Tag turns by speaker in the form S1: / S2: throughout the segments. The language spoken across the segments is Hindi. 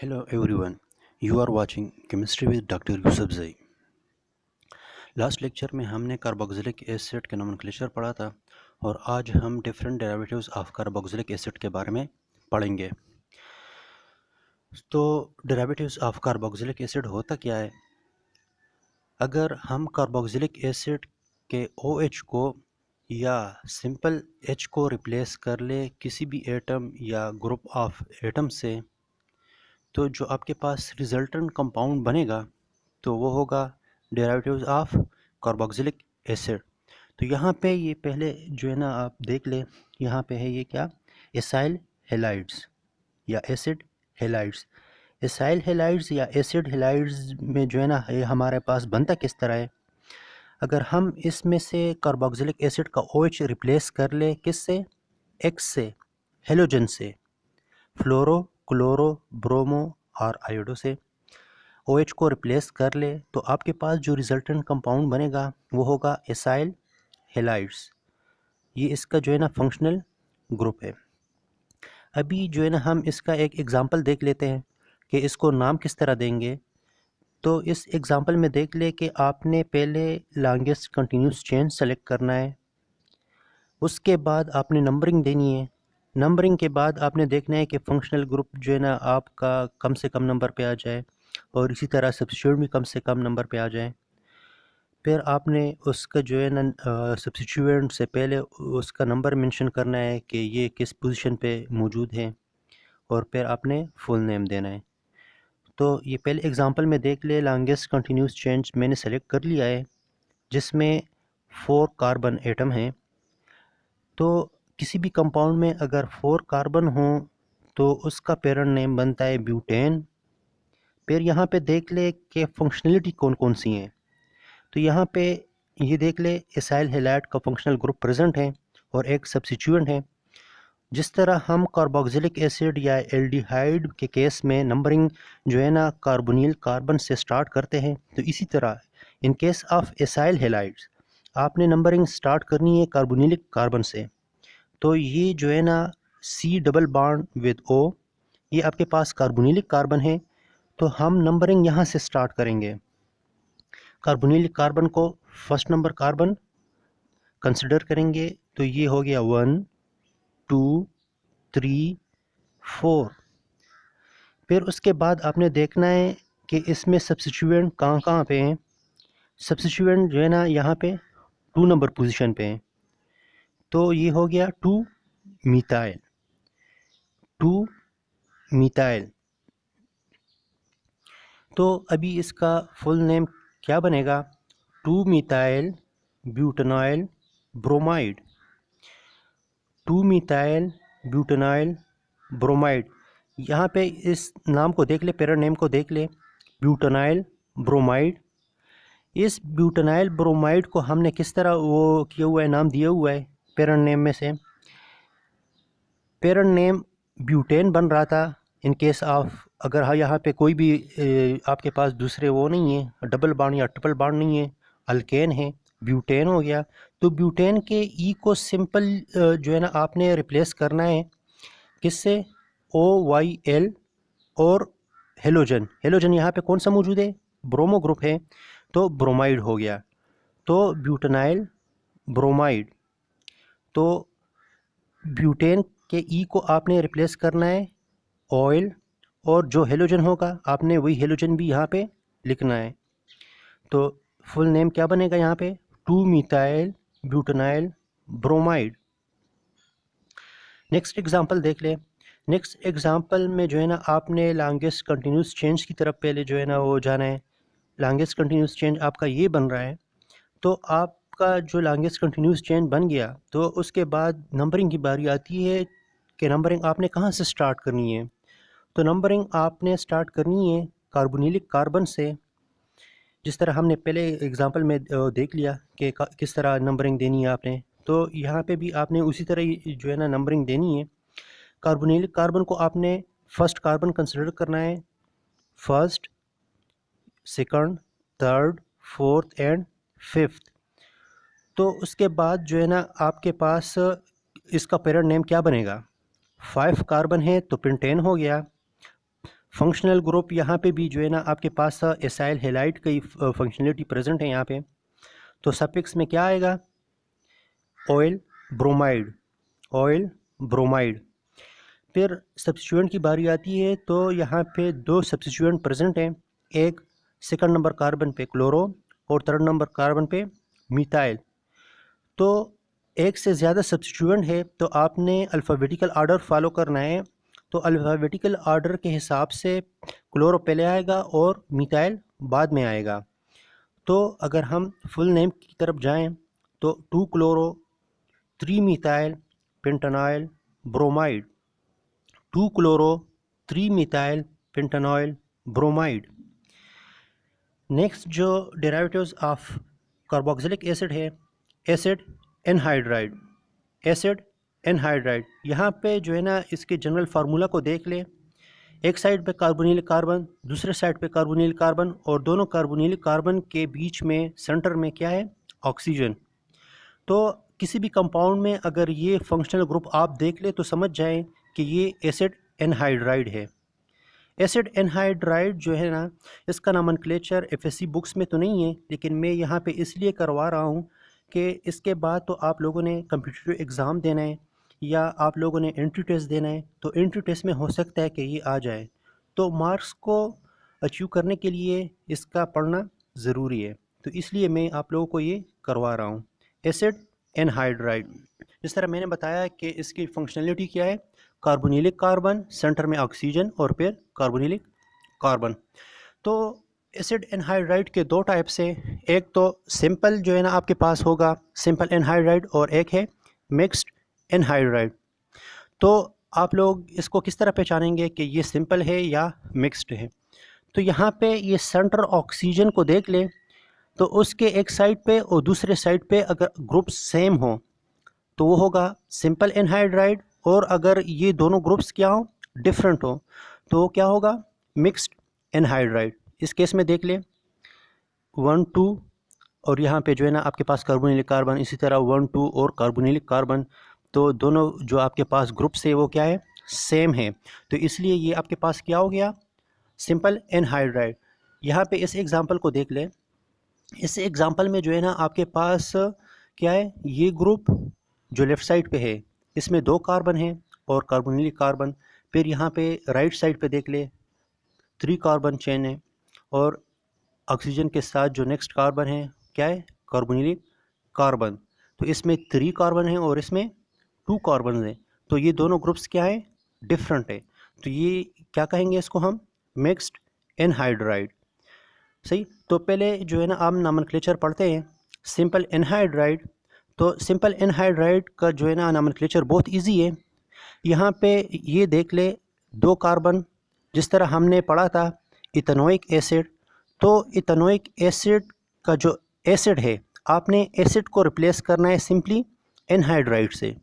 S1: Hello everyone, you are watching Chemistry with Dr. Yusufzai। Last lecture में हमने कार्बोक्सिलिक एसिड के नोमेनक्लेचर पढ़ा था और आज हम different derivatives of carboxylic acid के बारे में पढ़ेंगे। तो डेरिवेटिव्स ऑफ कार्बोक्सिलिक एसिड होता क्या है? अगर हम कार्बोक्सिलिक एसिड के OH को या सिंपल H को रिप्लेस कर ले किसी भी एटम या ग्रुप ऑफ एटम से, तो जो आपके पास रिजल्टेंट कंपाउंड बनेगा तो वो होगा डेरिवेटिव्स ऑफ कार्बोक्सिलिक एसिड। तो यहाँ पे ये पहले जो है ना आप देख ले, यहाँ पे है ये क्या, एसाइल हेलाइड्स या एसिड हेलाइड्स। एसाइल हेलाइड्स या एसिड हेलाइड्स में जो है ना ये हमारे पास बनता किस तरह है? अगर हम इसमें से कार्बोक्सिलिक एसिड का OH रिप्लेस कर ले किससे, X से, हेलोजन से, फ्लोरो, क्लोरो, ब्रोमो और आयोडो से OH को रिप्लेस कर ले तो आपके पास जो रिजल्टेंट कंपाउंड बनेगा वो होगा एसाइल हेलाइड्स। ये इसका जो है ना फंक्शनल ग्रुप है। अभी जो है ना हम इसका एक एग्जांपल देख लेते हैं कि इसको नाम किस तरह देंगे। तो इस एग्जांपल में देख ले कि आपने पहले लॉन्गेस्ट कंटिन्यूस चेन सेलेक्ट करना है, उसके बाद आपने नंबरिंग देनी है। नंबरिंग के बाद आपने देखना है कि फंक्शनल ग्रुप जो है ना आपका कम से कम नंबर पे आ जाए और इसी तरह सब्स्टिट्यूट भी कम से कम नंबर पे आ जाए। फिर आपने उसका जो है ना सब्स्टिट्यूएंट से पहले उसका नंबर मेंशन करना है कि ये किस पोजीशन पे मौजूद है और फिर आपने फुल नेम देना है। तो ये पहले एग्जांपल में देख ले, लॉन्गेस्ट कंटिन्यूस चेन मैंने सेलेक्ट कर लिया है जिसमें 4 कार्बन एटम हैं। तो किसी भी कंपाउंड में अगर 4 कार्बन हो तो उसका पेरेंट नेम बनता है ब्यूटेन। फिर यहाँ पे देख ले कि फंक्शनलिटी कौन कौन सी हैं। तो यहाँ पे ये देख ले एसाइल हेलाइड का फंक्शनल ग्रुप प्रेजेंट है और एक सब्स्टिट्यूएंट है। जिस तरह हम कार्बोक्सिलिक एसिड या एल्डिहाइड के केस में नंबरिंग जो है ना कार्बोनिल कार्बन से स्टार्ट करते हैं, तो इसी तरह in case of acyl halides आपने नंबरिंग स्टार्ट करनी है कार्बोनिलिक कार्बन से। तो ये जो है ना C double bond with O, ये आपके पास कार्बोनिलिक कार्बन है। तो हम नंबरिंग यहाँ से स्टार्ट करेंगे। कार्बोनिलिक कार्बन को फर्स्ट नंबर कार्बन कंसिडर करेंगे, तो ये हो गया 1 2 3 4। फिर उसके बाद आपने देखना है कि इसमें सब्स्टिट्यूएंट कहाँ कहाँ पे हैं। सब्स्टिट्यूएंट जो है ना यहाँ पे 2 नंबर पोजीशन पे हैं। तो ये हो गया 2 मिथाइल, 2 मिथाइल। तो अभी इसका फुल नेम क्या बनेगा? 2 मिथाइल ब्यूटेनॉइल ब्रोमाइड, 2 मिथाइल ब्यूटेनॉइल ब्रोमाइड। यहाँ पे इस नाम को देख ले, पेरेंट नेम को देख ले, ब्यूटेनॉइल ब्रोमाइड। इस ब्यूटेनॉइल ब्रोमाइड को हमने किस तरह वो किया हुआ है, नाम दिया हुआ है पेरेंट नेम में से। पेरेंट नेम ब्यूटेन बन रहा था इन केस ऑफ अगर हाँ यहाँ पे कोई भी आपके पास दूसरे वो नहीं है, डबल बॉन्ड या ट्रिपल बॉन्ड नहीं है, अल्केन है, ब्यूटेन हो गया। तो ब्यूटेन के ई को सिंपल जो है ना आपने रिप्लेस करना है किससे, OYL और हेलोजन। हेलोजन यहाँ पे कौन सा मौजूद है, ब्रोमो ग्रुप है, तो ब्रोमाइड हो गया। तो ब्यूटेनाइल ब्रोमाइड। तो ब्यूटेन के ई को आपने रिप्लेस करना है ऑयल, और जो हेलोजन होगा आपने वही हेलोजन भी यहाँ पे लिखना है। तो फुल नेम क्या बनेगा यहाँ पे, 2 मिथाइल ब्यूटेनाइल ब्रोमाइड। नेक्स्ट एग्जांपल देख ले। नेक्स्ट एग्जांपल में जो है ना आपने लॉन्गेस्ट कंटिन्यूस चेंज की तरफ पहले जो है ना वो जाना है। लॉन्गेस्ट कंटिन्यूस चेंज आपका ये बन रहा है। तो आपका जो लॉन्गेस्ट कंटिन्यूस चेन बन गया तो उसके बाद नंबरिंग की बारी आती है कि नंबरिंग आपने कहाँ से स्टार्ट करनी है। तो नंबरिंग आपने स्टार्ट करनी है कार्बोनिलिक कार्बन से, जिस तरह हमने पहले एग्जांपल में देख लिया कि किस तरह नंबरिंग देनी है आपने। तो यहाँ पे भी आपने उसी तरह ही जो है ना नंबरिंग देनी है। कार्बोनिलिक कार्बन को आपने फर्स्ट कार्बन कंसिडर करना है, first, second, third, fourth and fifth. तो उसके बाद जो है ना आपके पास इसका पेरेंट नेम क्या बनेगा, 5 कार्बन है तो पेंटेन हो गया, फंक्शनल ग्रुप यहाँ पे भी जो है ना आपके पास एसाइल हैलाइड की फंक्शनलिटी प्रेजेंट है यहाँ पे। तो सफिक्स में क्या आएगा? Oil bromide, oil bromide. फिर सब्स्टिट्यूएंट की बारी आती है तो यहाँ पे दो सब्स्टिट्यूएंट प्रेजेंट हैं, एक सेकंड नंबर कार्बन पे क्लोरो और थर्ड नंबर कार्बन पे मिथाइल। तो एक से ज़्यादा सब्स्टिट्यूएंट है तो आपने अल्फ़ाबेटिकल आर्डर फॉलो करना है। तो अल्फ़ाबेटिकल आर्डर के हिसाब से क्लोरो पहले आएगा और मिथाइल बाद में आएगा। तो अगर हम फुल नेम की तरफ जाएं तो 2 chloro 3 methyl pentanoyl bromide, 2 chloro 3 methyl pentanoyl bromide. Next जो डेरिवेटिव्स ऑफ कार्बोक्सिलिक एसिड है, एसिड एनहाइड्राइड, एसिड एनहाइड्राइड। यहाँ पे जो है ना इसके जनरल फार्मूला को देख ले। एक साइड पे कार्बोनिल कार्बन, दूसरे साइड पे कार्बोनिल कार्बन, और दोनों कार्बोनिल कार्बन के बीच में सेंटर में क्या है? ऑक्सीजन। तो किसी भी कंपाउंड में अगर ये फंक्शनल ग्रुप आप देख ले तो समझ जाएं कि ये एसिड एनहाइड्राइड है। एसिड एनहाइड्राइड जो है ना, इसका नोमेनक्लेचर एफएससी बुक्स में तो नहीं है, लेकिन मैं यहाँ पे इसलिए करवा रहा हूँ कि इसके बाद तो आप लोगों ने कम्पिटिटिव एग्ज़ाम देना है या आप लोगों ने एंट्री टेस्ट देना है, तो एंट्री टेस्ट में हो सकता है कि ये आ जाए। तो मार्क्स को अचीव करने के लिए इसका पढ़ना ज़रूरी है, तो इसलिए मैं आप लोगों को ये करवा रहा हूँ। एसिड एनहाइड्राइड, जिस तरह मैंने बताया कि इसकी फंक्शनलिटी क्या है, कार्बोनिलिक कार्बन, सेंटर में ऑक्सीजन और फिर कार्बोनिलिक कार्बन। तो एसिड एनहाइड्राइड के दो टाइप्स हैं, एक तो सिंपल जो है ना आपके पास होगा सिंपल एनहाइड्राइड, और एक है मिक्स्ड एनहाइड्राइड। तो आप लोग इसको किस तरह पहचानेंगे कि ये सिंपल है या मिक्स्ड है? तो यहाँ पे ये सेंटर ऑक्सीजन को देख ले, तो उसके एक साइड पे और दूसरे साइड पे अगर ग्रुप सेम हो तो वो होगा सिंपल एनहाइड्राइड, और अगर ये दोनों ग्रुप्स क्या हो? डिफरेंट हो, तो क्या होगा? Mixed anhydride. इस केस में देख ले 1 2, और यहाँ पे जो है ना आपके पास कार्बोनिलिक कार्बन, इसी तरह 1 2 और कार्बोनिलिक कार्बन, तो दोनों जो आपके पास ग्रुप्स है वो क्या है? सेम है। तो इसलिए ये आपके पास क्या हो गया? Simple anhydride. यहाँ पे इस एग्जांपल को देख ले, इस एग्जांपल में जो है ना आपके पास क्या है? ये ग्रुप जो लेफ़्ट साइड पे है इसमें 2 कार्बन हैं और कार्बोनिलिक कार्बन। फिर यहाँ पे राइट साइड पे देख ले 3 कार्बन चेन है, और ऑक्सीजन के साथ जो नेक्स्ट कार्बन है क्या है? कार्बोनिलिक कार्बन। तो इसमें 3 कार्बन है और इसमें 2 कार्बन है, तो ये दोनों ग्रुप्स क्या है? डिफरेंट है। तो ये क्या कहेंगे इसको हम? Mixed anhydride. सही। तो पहले जो है ना आप नोमेनक्लेचर पढ़ते हैं सिंपल एनहाइड्राइड। तो सिंपल एनहाइड्राइड का जो है ना नोमेनक्लेचर बहुत इजी है। यहाँ पे ये देख ले 2 कार्बन, जिस तरह हमने पढ़ा था इथेनोइक एसिड। तो इथेनोइक एसिड का जो एसिड है, आपने एसिड को रिप्लेस करना है सिंपली एनहाइड्राइड से।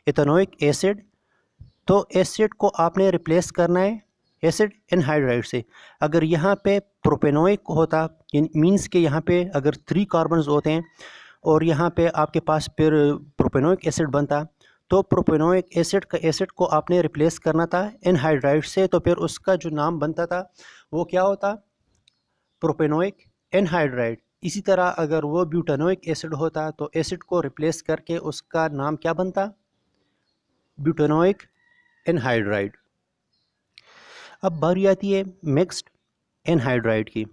S1: इथेनोइक एसिड, तो एसिड को आपने रिप्लेस करना है एसिड एनहाइड्राइड से। अगर यहाँ पे प्रोपेनोइक होता, मीन्स के यहाँ पे अगर 3 कार्बन्स होते हैं और यहाँ पे आपके पास फिर प्रोपेनोइक एसिड बनता, तो प्रोपेनोइक एसिड का एसिड को आपने रिप्लेस करना था एनहाइड्राइड से, तो फिर उसका जो नाम बनता था वो क्या होता? Propanoic anhydride. इसी तरह अगर वो ब्यूटानोइक एसिड होता तो एसिड को रिप्लेस करके उसका नाम क्या बनता? Butanoic anhydride. अब बारी आती है मिक्स्ड एनहाइड्राइड की।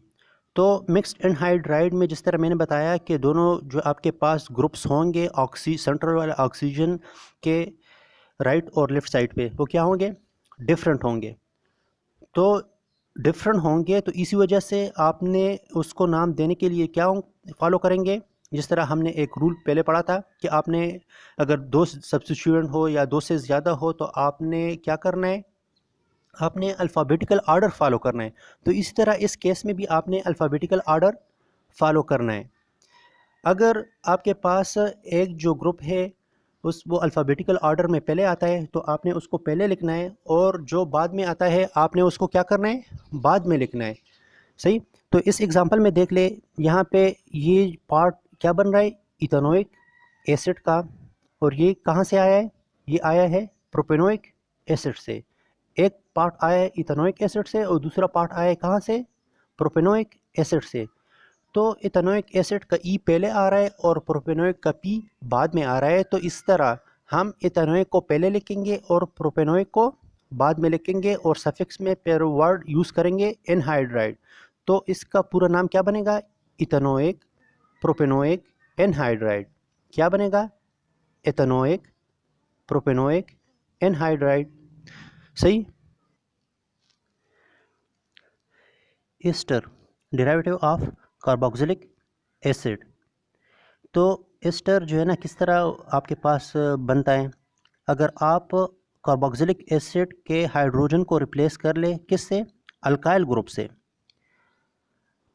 S1: तो मिक्स्ड एनहाइड्राइड में जिस तरह मैंने बताया कि दोनों जो आपके पास ग्रुप्स होंगे सेंट्रल वाले ऑक्सीजन के राइट और लेफ़्ट साइड पे, वो क्या होंगे? डिफरेंट होंगे। तो डिफरेंट होंगे तो इसी वजह से आपने उसको नाम देने के लिए क्या फॉलो करेंगे? जिस तरह हमने एक रूल पहले पढ़ा था कि आपने अगर 2 सब्स्टिट्यूएंट हो या 2 से ज़्यादा हो तो आपने क्या करना है? आपने अल्फ़ाबेटिकल आर्डर फॉलो करना है। तो इसी तरह इस केस में भी आपने अल्फ़ाबेटिकल आर्डर फॉलो करना है। अगर आपके पास एक जो ग्रुप है वो अल्फ़ाबेटिकल आर्डर में पहले आता है तो आपने उसको पहले लिखना है, और जो बाद में आता है आपने उसको क्या करना है? बाद में लिखना है। सही। तो इस एग्ज़ाम्पल में देख ले, यहाँ पे ये पार्ट क्या बन रहा है? इथेनोइक एसिड का, और ये कहाँ से आया है? ये आया है प्रोपेनोइक एसिड से। एक पार्ट आया है इथेनोइक एसिड से और दूसरा पार्ट आया है कहाँ से, प्रोपेनोइक एसिड से। तो इथेनोइक एसिड का ई पहले आ रहा है और प्रोपेनोइक का पी बाद में आ रहा है। तो इस तरह हम इथेनोइक को पहले लिखेंगे और प्रोपेनोइक को बाद में लिखेंगे और सफिक्स में फिर वर्ड यूज़ करेंगे एनहाइड्राइड। तो इसका पूरा नाम क्या बनेगा, इथेनोइक प्रोपेनोइक एनहाइड्राइड। क्या बनेगा, इथेनोइक प्रोपेनोइक एनहाइड्राइड। सही। Ester derivative of carboxylic acid. तो एस्टर जो है ना किस तरह आपके पास बनता है, अगर आप कार्बोक्सिलिक एसिड के हाइड्रोजन को रिप्लेस कर ले किससे, अल्काइल ग्रुप से।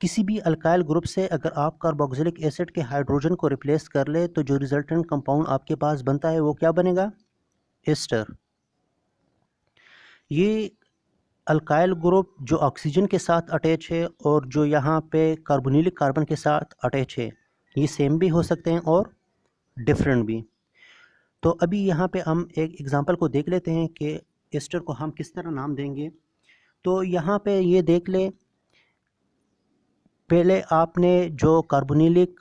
S1: किसी भी अल्काइल ग्रुप से अगर आप कार्बोक्सिलिक एसिड के हाइड्रोजन को रिप्लेस कर ले तो जो रिजल्टेंट कंपाउंड आपके पास बनता है वो क्या बनेगा, एस्टर। ये अल्काइल ग्रुप जो ऑक्सीजन के साथ अटैच है और जो यहाँ पे कार्बोनिलिक कार्बन के साथ अटैच है, ये सेम भी हो सकते हैं और डिफरेंट भी। तो अभी यहाँ पे हम एक एग्जांपल को देख लेते हैं कि एस्टर को हम किस तरह नाम देंगे। तो यहाँ पे ये देख ले, पहले आपने जो कार्बोनिलिक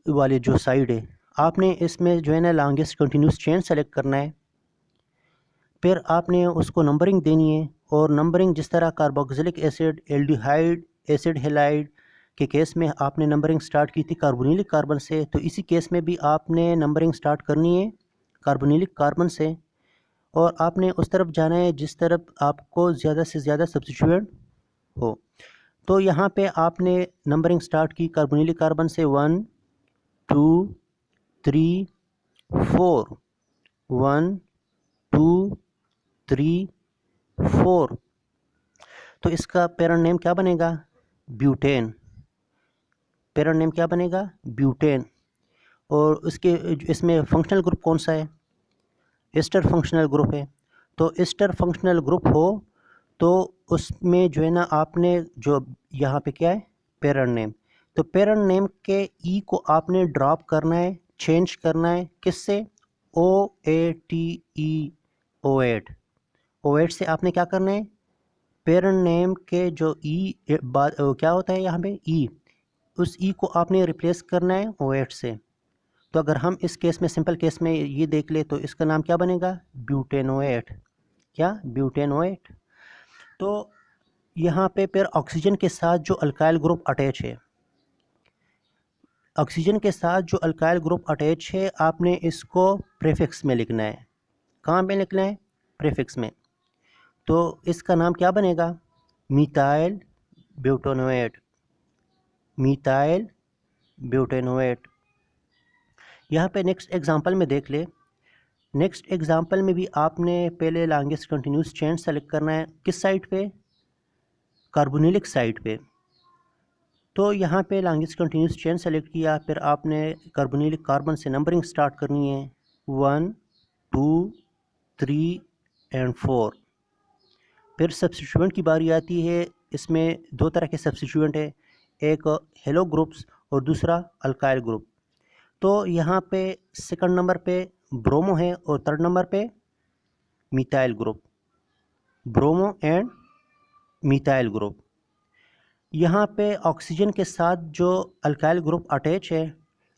S1: वाले जो साइड है आपने इसमें जो है ना लॉन्गेस्ट कंटिन्यूस चेन सेलेक्ट करना है, फिर आपने उसको नंबरिंग देनी है। और नंबरिंग जिस तरह carboxylic acid, aldehyde, acid halide के केस में आपने नंबरिंग स्टार्ट की थी कार्बोनिलिक कार्बन से, तो इसी केस में भी आपने नंबरिंग स्टार्ट करनी है कार्बोनिलिक कार्बन से और आपने उस तरफ जाना है जिस तरफ आपको ज़्यादा से ज़्यादा सब्स्टिट्यूएंट हो। तो यहाँ पे आपने नंबरिंग स्टार्ट की कार्बोनिलिक कार्बन से 1 2 3 4, 1 2 3 4। तो इसका पेरेंट नेम क्या बनेगा, ब्यूटेन। पेरेंट नेम क्या बनेगा, ब्यूटेन। और उसके इसमें फंक्शनल ग्रुप कौन सा है, एस्टर फंक्शनल ग्रुप है। तो एस्टर फंक्शनल ग्रुप हो तो उसमें जो है ना आपने जो यहाँ पे क्या है, पेरेंट नेम। तो पेरेंट नेम के ई को आपने ड्रॉप करना है, चेंज करना है किससे, OATE, O8 से आपने क्या करना है, पेरेंट नेम के जो ई क्या होता है यहाँ पे ई, उस ई को आपने रिप्लेस करना है OH से। तो अगर हम इस केस में सिंपल केस में ये देख ले तो इसका नाम क्या बनेगा, ब्यूटेनोएट। क्या, ब्यूटेनोएट। तो यहाँ पे फिर ऑक्सीजन के साथ जो अल्काइल ग्रुप अटैच है, ऑक्सीजन के साथ जो अल्काइल ग्रुप अटैच है आपने इसको प्रीफिक्स में लिखना है। कहाँ पे लिखना है, प्रीफिक्स में। तो इसका नाम क्या बनेगा, मिथाइल ब्यूटेनोएट, मिथाइल ब्यूटेनोएट। यहाँ पे नेक्स्ट एग्जांपल में देख ले, नेक्स्ट एग्जांपल में भी आपने पहले लॉन्गेस्ट कंटिन्यूस चेन सेलेक्ट करना है किस साइड पे, कार्बोनिलिक साइड पे। तो यहाँ पे लॉन्गेस्ट कंटिन्यूस चेन सेलेक्ट किया, फिर आपने कार्बोनिलिक कार्बन से नंबरिंग स्टार्ट करनी है 1 2 3 एंड 4। फिर सब्स्टिट्यूएंट की बारी आती है। इसमें दो तरह के सब्स्टिट्यूएंट है, एक हेलो ग्रुप्स और दूसरा अल्काइल ग्रुप। तो यहाँ पे सेकंड नंबर पे ब्रोमो है और थर्ड नंबर पे methyl group, bromo and methyl group. यहाँ पे ऑक्सीजन के साथ जो अल्काइल ग्रुप अटैच है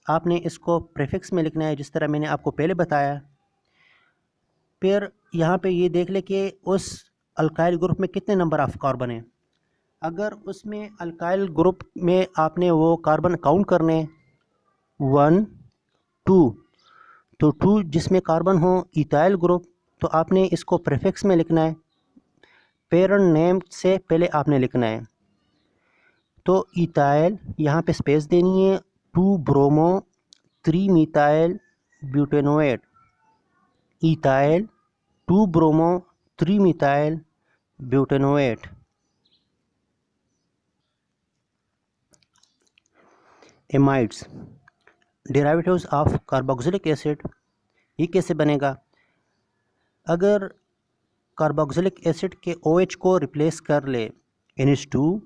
S1: आपने इसको प्रीफिक्स में लिखना है जिस तरह मैंने आपको पहले बताया। फिर यहाँ पे ये देख ले कि उस अल्काइल ग्रुप में कितने नंबर ऑफ कार्बन है। अगर उसमें अल्काइल ग्रुप में आपने वो कार्बन काउंट करने 1 2, तो 2 जिसमें कार्बन हो इथाइल ग्रुप, तो आपने इसको प्रीफिक्स में लिखना है, पेरेंट नेम से पहले आपने लिखना है। तो इथाइल यहाँ पे स्पेस देनी है, 2 bromo 3 methyl butanoate, ethyl 2 bromo 3 methyl butanoate. Amides derivatives of carboxylic acid, ये कैसे बनेगा, अगर कार्बोक्सिलिक एसिड के OH को रिप्लेस कर ले NH2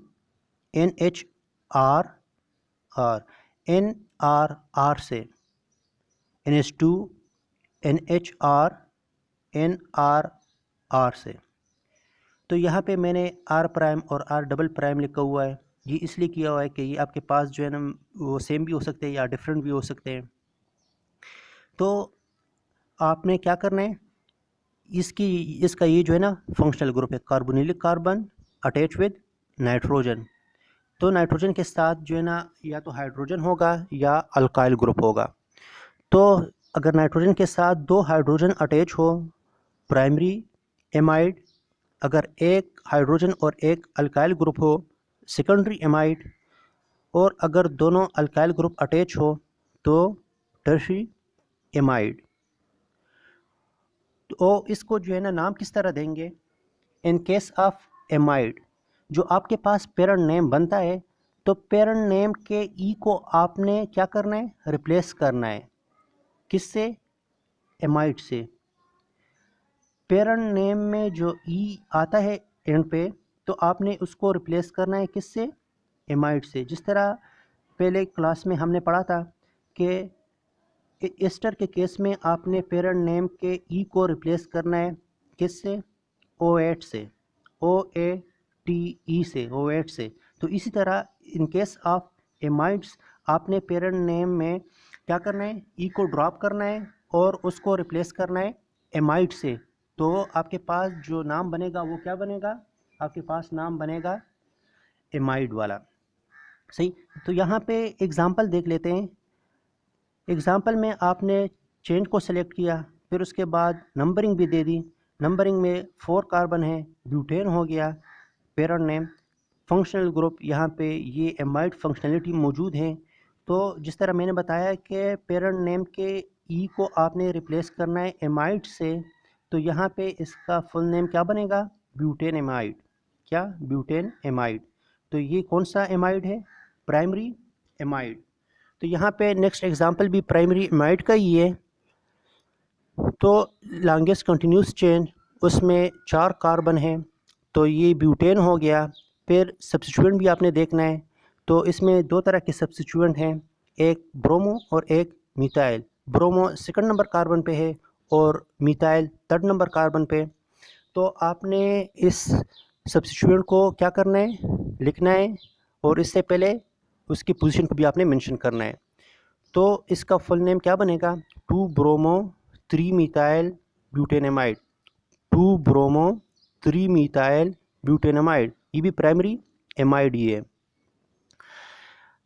S1: NHR और NRR से, NH2 NHR NRR से, तो यहाँ पे मैंने R प्राइम और R डबल प्राइम लिखा हुआ है। ये इसलिए किया हुआ है कि ये आपके पास जो है ना वो सेम भी हो सकते हैं या डिफरेंट भी हो सकते हैं। तो आपने क्या करना है, इसका ये जो है ना फंक्शनल ग्रुप है, कार्बोनिलिक कार्बन अटैच विद नाइट्रोजन। तो नाइट्रोजन के साथ जो है ना या तो हाइड्रोजन होगा या अल्काइल ग्रुप होगा। तो अगर नाइट्रोजन के साथ दो हाइड्रोजन अटैच हो, प्राइमरी एमाइड। अगर एक हाइड्रोजन और एक अल्काइल ग्रुप हो, सेकेंडरी एमाइड। और अगर दोनों अल्काइल ग्रुप अटैच हो तो टर्शियरी एमाइड। तो इसको जो है ना नाम किस तरह देंगे, इन केस ऑफ एमाइड जो आपके पास पेरेंट नेम बनता है, तो पेरेंट नेम के ई को आपने क्या करना है, रिप्लेस करना है। किससे, एमाइड से। पेरेंट नेम में जो ई आता है एंड पे, तो आपने उसको रिप्लेस करना है किससे, एमाइड से। जिस तरह पहले क्लास में हमने पढ़ा था कि एस्टर के केस में आपने पेरेंट नेम के ई को रिप्लेस करना है किससे, OH से, OATE से, OH से। तो इसी तरह इन केस ऑफ एमाइड्स आपने पेरेंट नेम में क्या करना है, ई को ड्रॉप करना है और उसको रिप्लेस करना है एमाइड से। तो आपके पास जो नाम बनेगा वो क्या बनेगा, आपके पास नाम बनेगा एमाइड वाला। सही। तो यहाँ पे एग्जांपल देख लेते हैं। एग्जांपल में आपने चेन को सेलेक्ट किया, फिर उसके बाद नंबरिंग भी दे दी। नंबरिंग में 4 कार्बन है, ब्यूटेन हो गया पेरेंट नेम। फंक्शनल ग्रुप यहाँ पे ये एमाइड फंक्शनलिटी मौजूद है। तो जिस तरह मैंने बताया कि पेरेंट नेम के ई को आपने रिप्लेस करना है एमाइड से, तो यहाँ पे इसका फुल नेम क्या बनेगा, ब्यूटेन एमाइड। क्या, ब्यूटेन एमाइड। तो ये कौन सा एमाइड है, प्राइमरी एमाइड। तो यहाँ पे नेक्स्ट एग्जांपल भी प्राइमरी एमाइड का ही है। तो लॉन्गेस्ट कंटिन्यूस चेन, उसमें 4 कार्बन है, तो ये ब्यूटेन हो गया। फिर सब्स्टिट्यूएंट भी आपने देखना है। तो इसमें 2 तरह के सब्स्टिट्यूएंट हैं, एक ब्रोमो और एक methyl. Bromo second number carbon पे है और मिथाइल 3rd नंबर कार्बन पे। तो आपने इस सब्स्टिट्यूएंट को क्या करना है, लिखना है, और इससे पहले उसकी पोजीशन को भी आपने मेंशन करना है। तो इसका फुल नेम क्या बनेगा, 2 ब्रोमो 3 मिथाइल ब्यूटेनमाइड। 2 ब्रोमो 3 मिथाइल ब्यूटेनमाइड, ये भी प्राइमरी एमाइड ही है।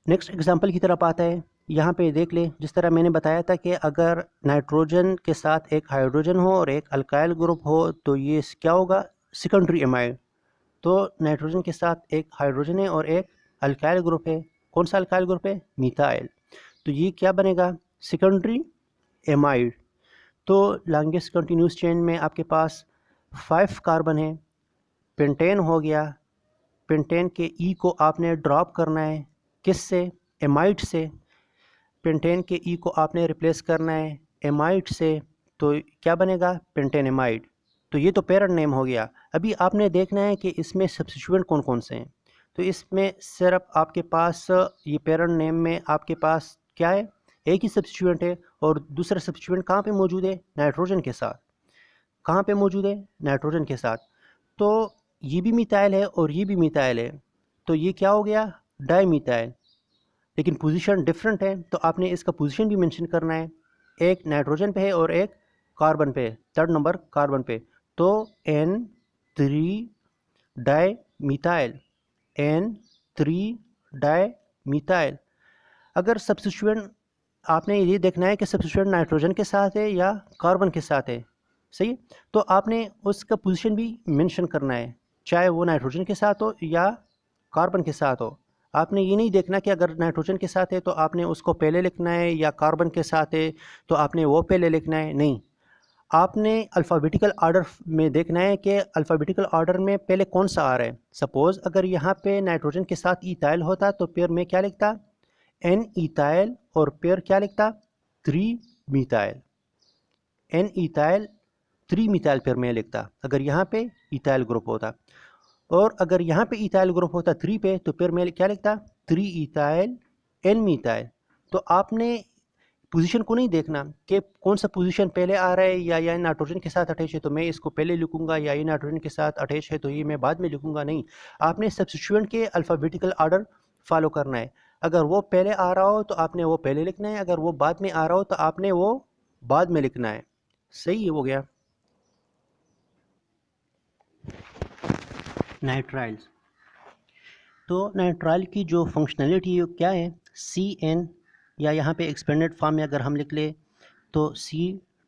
S1: नेक्स्ट एग्जांपल की तरफ आता है। यहाँ पे देख ले, जिस तरह मैंने बताया था कि अगर नाइट्रोजन के साथ एक हाइड्रोजन हो और एक अल्काइल ग्रुप हो तो ये क्या होगा, सेकेंडरी एमाइड। तो नाइट्रोजन के साथ एक हाइड्रोजन है और एक अल्काइल ग्रुप है। कौन सा अल्काइल ग्रुप है, मिथाइल। तो ये क्या बनेगा, सेकेंडरी एमाइड। तो लॉन्गेस्ट कंटिन्यूस चेन में आपके पास 5 कार्बन है, पेंटेन हो गया। पेंटेन के ई को आपने ड्रॉप करना है किससे, एमाइड से। पेंटेन के ई को आपने रिप्लेस करना है एमाइड से, तो क्या बनेगा, पेंटेन एमाइड। तो ये तो पेरेंट नेम हो गया। अभी आपने देखना है कि इसमें सब्स्टिट्यूएंट कौन कौन से हैं। तो इसमें सिर्फ आपके पास ये पेरेंट नेम में आपके पास क्या है, एक ही सब्स्टिट्यूएंट है, और दूसरा सब्स्टिट्यूएंट कहाँ पे मौजूद है, नाइट्रोजन के साथ। कहाँ पे मौजूद है, नाइट्रोजन के साथ। तो ये भी मिथाइल है और ये भी मिथाइल है, तो ये क्या हो गया, डाई मिथाइल। लेकिन पोजीशन डिफरेंट है, तो आपने इसका पोजीशन भी मेंशन करना है। एक नाइट्रोजन पे है और एक कार्बन पे, 3rd नंबर कार्बन पे। तो N3 di methyl, N3 di methyl. अगर सब्स्टिट्यूएंट आपने ये देखना है कि सब्स्टिट्यूएंट नाइट्रोजन के साथ है या कार्बन के साथ है, सही। तो आपने उसका पोजीशन भी मेंशन करना है, चाहे वो नाइट्रोजन के साथ हो या कार्बन के साथ हो। आपने ये नहीं देखना कि अगर नाइट्रोजन के साथ है तो आपने उसको पहले लिखना है, या कार्बन के साथ है तो आपने वो पहले लिखना है। नहीं, आपने अल्फ़ाबेटिकल ऑर्डर में देखना है कि अल्फ़ाबेटिकल ऑर्डर में पहले कौन सा आ रहा है। सपोज़ अगर यहाँ पे नाइट्रोजन के साथ इथाइल होता तो फिर मैं क्या लिखता, N इथाइल, और फिर क्या लिखता, 3 मिथाइल। N इथाइल 3 मिथाइल फिर मैं लिखता अगर यहाँ पे इथाइल ग्रुप होता। और अगर यहाँ पे इथाइल ग्रुप होता 3 पे, तो फिर मैं क्या लिखता, 3 इथाइल N मिथाइल। तो आपने पोजीशन को नहीं देखना कि कौन सा पोजीशन पहले आ रहा है या नाइट्रोजन के साथ अटैच है तो मैं इसको पहले लिखूंगा, या ये नाइट्रोजन के साथ अटैच है तो ये मैं बाद में लिखूंगा। नहीं, आपने सब्स्टिट्यूएंट के अल्फ़ाबेटिकल आर्डर फॉलो करना है। अगर वो पहले आ रहा हो तो आपने वो पहले लिखना है, अगर वो बाद में आ रहा हो तो आपने वो बाद में लिखना है। सही हो गया। नाइट्राइल्स, तो नाइट्राइल की जो फंक्शनलिटी है क्या है, CN, या यहाँ पे एक्सपेंडेड फॉर्म में अगर हम लिख ले तो C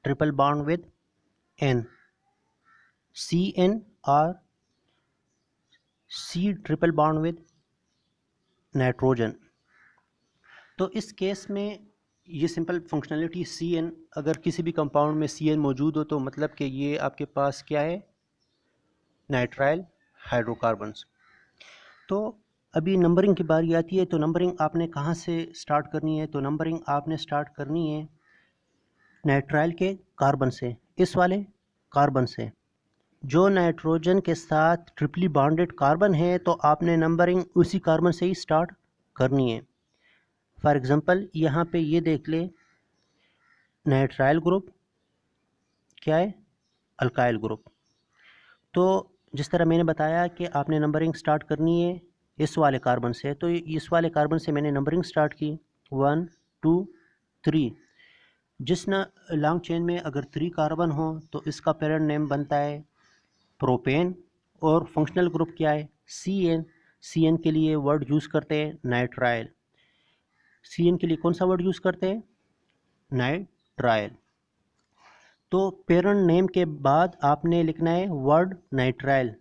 S1: triple bond with N, CN और C triple bond with nitrogen. तो इस केस में ये सिंपल फंक्शनलिटी CN, अगर किसी भी कंपाउंड में CN मौजूद हो तो मतलब कि ये आपके पास क्या है, नाइट्राइल हाइड्रोकार्बन्स। तो अभी नंबरिंग की बारी आती है, तो नंबरिंग आपने कहाँ से स्टार्ट करनी है, तो नंबरिंग आपने स्टार्ट करनी है नाइट्राइल के कार्बन से, इस वाले कार्बन से। जो नाइट्रोजन के साथ ट्रिपली बॉन्डेड कार्बन है तो आपने नंबरिंग उसी कार्बन से ही स्टार्ट करनी है। फॉर एग्जांपल यहाँ पे ये देख ले, नाइट्राइल ग्रुप क्या है, अल्काइल ग्रुप। तो जिस तरह मैंने बताया कि आपने नंबरिंग स्टार्ट करनी है इस वाले कार्बन से, तो इस वाले कार्बन से मैंने नंबरिंग स्टार्ट की 1 2 3। जिस न लॉन्ग चेन में अगर 3 कार्बन हो तो इसका पेरेंट नेम बनता है प्रोपेन, और फंक्शनल ग्रुप क्या है, CN। CN के लिए वर्ड यूज़ करते हैं नाइट्राइल। CN के लिए कौन सा वर्ड यूज़ करते हैं, नाइट्राइल। तो पेरेंट नेम के बाद आपने लिखना है वर्ड नाइट्राइल।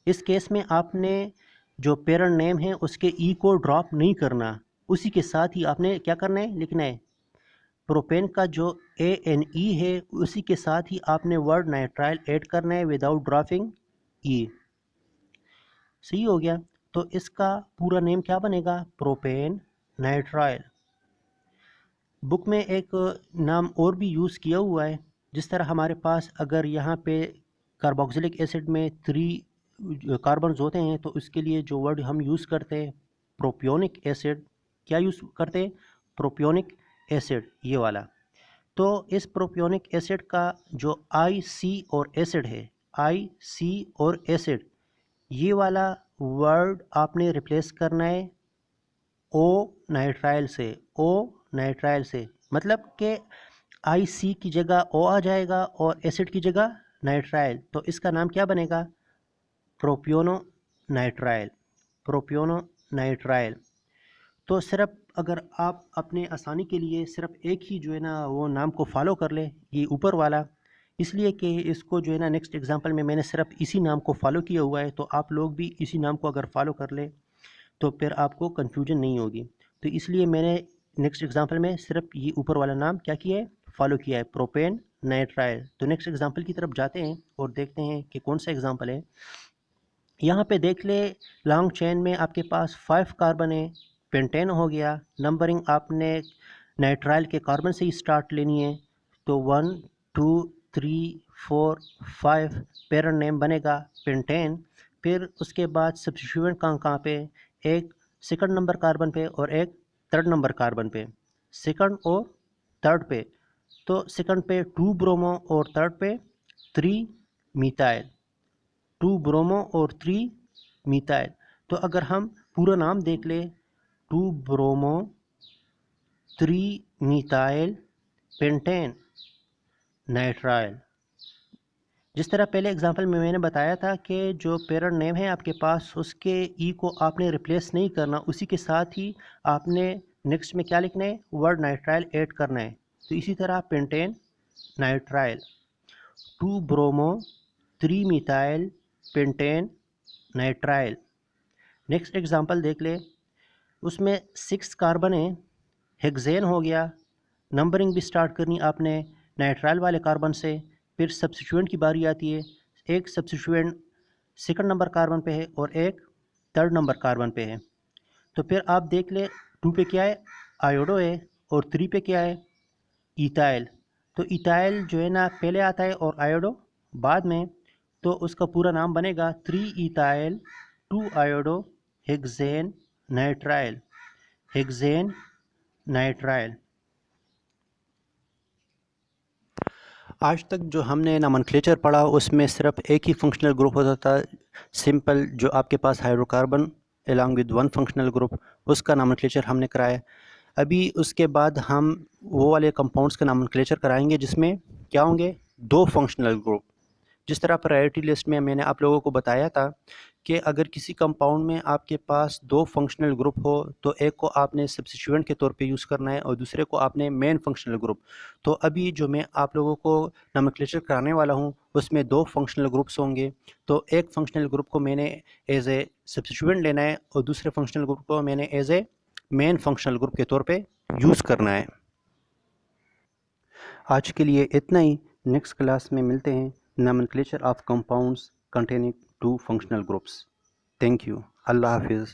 S1: इस केस में आपने जो पेरेंट नेम है उसके ई को ड्रॉप नहीं करना, उसी के साथ ही आपने क्या करना है, लिखना है प्रोपेन का जो ANE है उसी के साथ ही आपने वर्ड नाइट्राइल ऐड करना है विदाउट ड्रॉपिंग ई। सही हो गया। तो इसका पूरा नेम क्या बनेगा, प्रोपेन नाइट्राइल। बुक में एक नाम और भी यूज़ किया हुआ है, जिस तरह हमारे पास अगर यहाँ पे कार्बोक्सिलिक एसिड में 3 कार्बन्स होते हैं तो उसके लिए जो वर्ड हम यूज़ करते हैं प्रोपियोनिक एसिड, क्या यूज़ करते हैं, प्रोपियोनिक एसिड, ये वाला। तो इस प्रोपियोनिक एसिड का जो IC और एसिड है, IC और एसिड, ये वाला वर्ड आपने रिप्लेस करना है O नाइट्राइल से, O नाइट्राइल से। मतलब कि IC की जगह O आ जाएगा और एसिड की जगह नाइट्राइल, तो इसका नाम क्या बनेगा, प्रोपियोनो नाइट्राइल, प्रोपियोनो नाइट्राइल। तो सिर्फ अगर आप अपने आसानी के लिए सिर्फ एक ही जो है ना वो नाम को फॉलो कर ले, ये ऊपर वाला, इसलिए कि इसको जो है ना नेक्स्ट एग्जांपल में मैंने सिर्फ इसी नाम को फॉलो किया हुआ है, तो आप लोग भी इसी नाम को अगर फॉलो कर ले तो फिर आपको कन्फ्यूजन नहीं होगी। तो इसलिए मैंने नेक्स्ट एग्जांपल में सिर्फ ये ऊपर वाला नाम क्या किया है, फॉलो किया है, प्रोपेन नाइट्राइल। तो नेक्स्ट एग्जांपल की तरफ जाते हैं और देखते हैं कि कौन सा एग्जांपल है। यहाँ पे देख ले, लॉन्ग चेन में आपके पास 5 कार्बन है, पेंटेन हो गया। नंबरिंग आपने नाइट्राइल के कार्बन से ही स्टार्ट लेनी है, तो 1 2 3 4 5 पेरेंट नेम बनेगा पेंटेन। फिर उसके बाद सब्स्टिट्यूएंट कहाँ पे, एक सेकंड नंबर कार्बन पे और एक थर्ड नंबर कार्बन पे, सेकंड और थर्ड पे। तो सेकंड पे 2 ब्रोमो और थर्ड पे 3 मीथाइल, 2 ब्रोमो और 3 मीथाइल। तो अगर हम पूरा नाम देख ले, 2 ब्रोमो 3 मीथाइल पेंटेन नाइट्राइल। जिस तरह पहले एग्जांपल में मैंने बताया था कि जो पेरेंट नेम है आपके पास उसके ई को आपने रिप्लेस नहीं करना, उसी के साथ ही आपने नेक्स्ट में क्या लिखना है, वर्ड नाइट्राइल ऐड करना है। तो इसी तरह pentane nitrile, 2 bromo 3 methyl pentane nitrile. Next example देख ले, उसमें 6 कार्बन है, हेक्सेन हो गया। नंबरिंग भी स्टार्ट करनी आपने नाइट्राइल वाले कार्बन से। फिर सब्स्टिट्यूएंट की बारी आती है, एक सब्स्टिट्यूएंट सेकंड नंबर कार्बन पे है और एक थर्ड नंबर कार्बन पे है। तो फिर आप देख ले, 2 पे क्या है, आयोडो है, और 3 पे क्या है, इथाइल। तो इथाइल जो है ना पहले आता है और आयोडो बाद में, तो उसका पूरा नाम बनेगा 3 ethyl 2 iodo hexane nitrile, hexane nitrile. आज तक जो हमने नोमेनक्लेचर पढ़ा उसमें सिर्फ एक ही फंक्शनल ग्रुप होता था, सिंपल, जो आपके पास hydrocarbon along with one functional group, उसका नोमेनक्लेचर हमने कराया। अभी उसके बाद हम वो वाले कंपाउंड्स का नोमेनक्लेचर कराएंगे जिसमें क्या होंगे, दो फंक्शनल ग्रुप। जिस तरह प्रायोरिटी लिस्ट में मैंने आप लोगों को बताया था कि अगर किसी कंपाउंड में आपके पास दो फंक्शनल ग्रुप हो तो एक को आपने सब्स्टिट्यूएंट के तौर पे यूज़ करना है और दूसरे को आपने मेन फंक्शनल ग्रुप। तो अभी जो मैं आप लोगों को नोमेनक्लेचर कराने वाला हूँ उसमें दो फंक्शनल ग्रुप्स होंगे। तो एक फंक्शनल ग्रुप को मैंने एज ए सब्स्टिट्यूएंट लेना है और दूसरे फंक्शनल ग्रुप को मैंने as a main functional group के तौर पे यूज़ करना है। आज के लिए इतना ही। नेक्स्ट क्लास में मिलते हैं। Nomenclature of compounds containing two functional groups. Thank you. Allah Hafiz.